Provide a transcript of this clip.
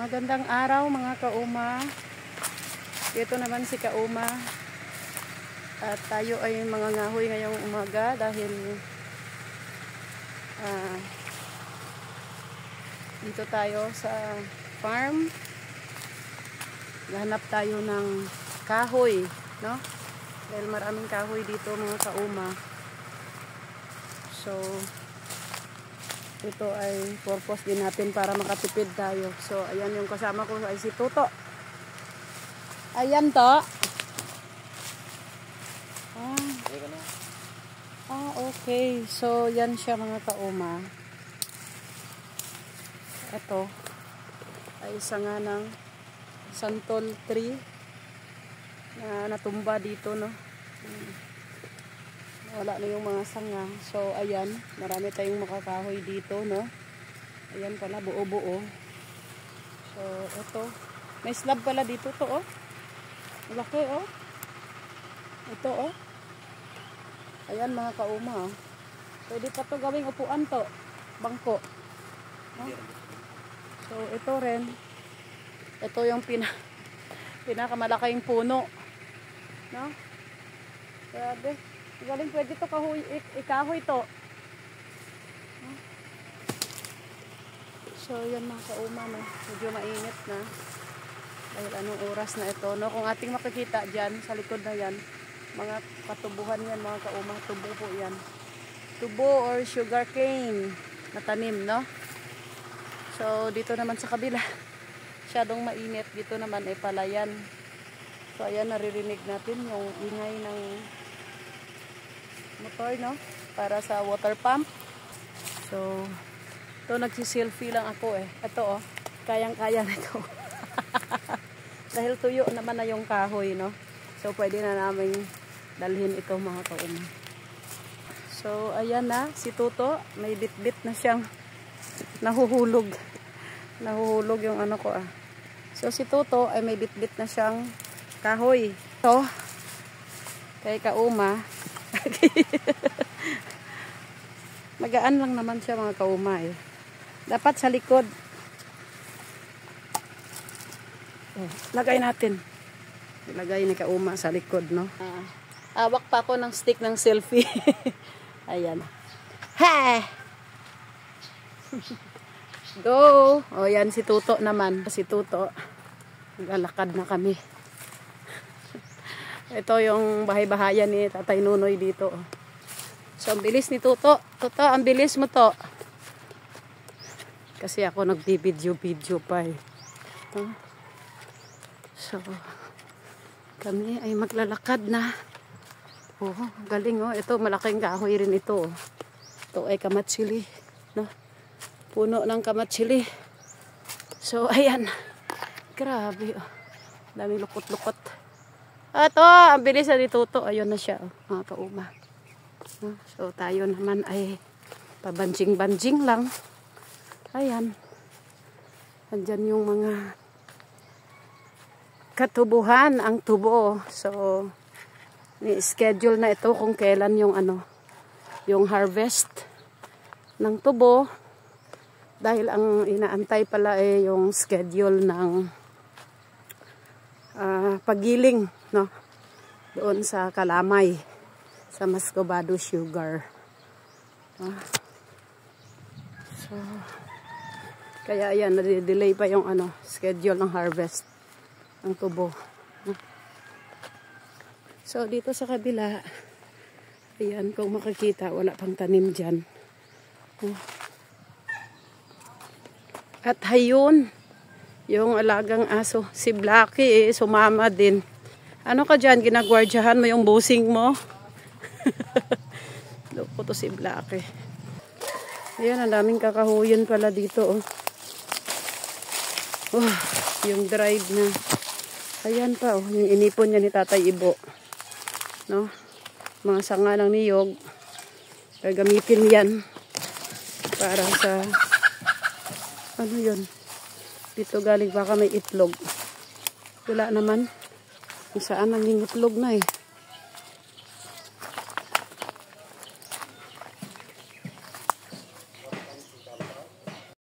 Magandang araw mga kauma. Ito naman si kauma. At tayo ay mangangahoy ngayong umaga dahil dito tayo sa farm. Nahanap tayo ng kahoy, no? Dahil maraming kahoy dito mga kauma. So ito ay purpose din natin para makatipid tayo. So, ayan yung kasama ko ay si Tuto. Ayan to. Okay. So, yan siya mga kauma. Ito ay sanga ng santol tree na natumba dito, no? Wala na yung mga sanga. So, ayan. Marami tayong makakahoy dito, no? Ayan pala, buo-buo. So, ito. May slab pala dito to, oh. Malaki, oh. Ito, oh. Ayan, mga kauma, oh. Pwede pa to gawing upuan to. Bangko. No? So, ito rin. Ito yung pinakamalaking puno. No? Grabe. Galing, pwede to ikahoy to. So, yan mga kauma, no? Medyo mainit na. Dahil anong oras na ito, no? Kung ating makikita dyan, sa likod na yan, mga katubuhan yan, mga kauma. Tubo po yan. Tubo or sugar cane na tanim, no? So, dito naman sa kabila, masyadong mainit. Dito naman ay palayan. So, ayan, naririnig natin yung ingay ng motor, no? Para sa water pump. So, ito nagsiselfie lang ako eh. Ito, oh. Kayang-kaya na ito. Dahil tuyo naman na yung kahoy, no? So, pwede na namin dalhin ito mga kauma. So, ayan na. Si Tuto, may bit-bit na siyang nahuhulog. Nahuhulog yung ano ko, ah. So, si Tuto ay may bit-bit na siyang kahoy. Ito, kay kauma, magaan lang naman siya mga kauma eh. Dapat sa likod. Oh, lagay natin. Ilagay ni kauma sa likod, no? Awak pa ako ng stick ng selfie. Ayan. Ha! Go! O yan si Tuto naman. Si Tuto. Naglalakad na kami. Ito yung bahay-bahayan ni Tatay Nunoy dito. So, ang bilis ni Tuto. Tuto, ang bilis mo to. Kasi ako nagbi-video pa eh. So, kami ay maglalakad na. Oh, galing oh. Ito, malaking kahoy rin ito. Ito ay kamatsili. No? Puno ng kamatsili. So, ayan. Grabe oh. Dami lukot-lukot. Ito, ang bilis na ni Tuto. Ayun na siya, oh, mga kauma. So, tayo naman ay pabanjing-banjing lang. Ayan. Andyan yung mga katubuhan, ang tubo. So, ni-schedule na ito kung kailan yung ano, yung harvest ng tubo. Dahil ang inaantay pala ay yung schedule ng pagiling, no? Doon sa Kalamay, sa Muscovado Sugar. So, kaya ayan, nade-delay pa yung ano, schedule ng harvest ng tubo. So, dito sa kabila, ayan, kung makikita, wala pang tanim dyan. At hayun, yung alagang aso, si Blacky, sumama din. Ano ka dyan? Ginagwardyahan mo yung busing mo? Loko to si Blacky. Ayan, ang daming kakahuyan pala dito, oh. Oh, yung dried na. Ayan pa, oh, yung inipon niya ni Tatay Ibo. No? Mga sanga ng niyog. Gagamitin yan para sa ano yun? Dito galing baka may itlog. Wala naman. Kung saan nanging itlog na eh.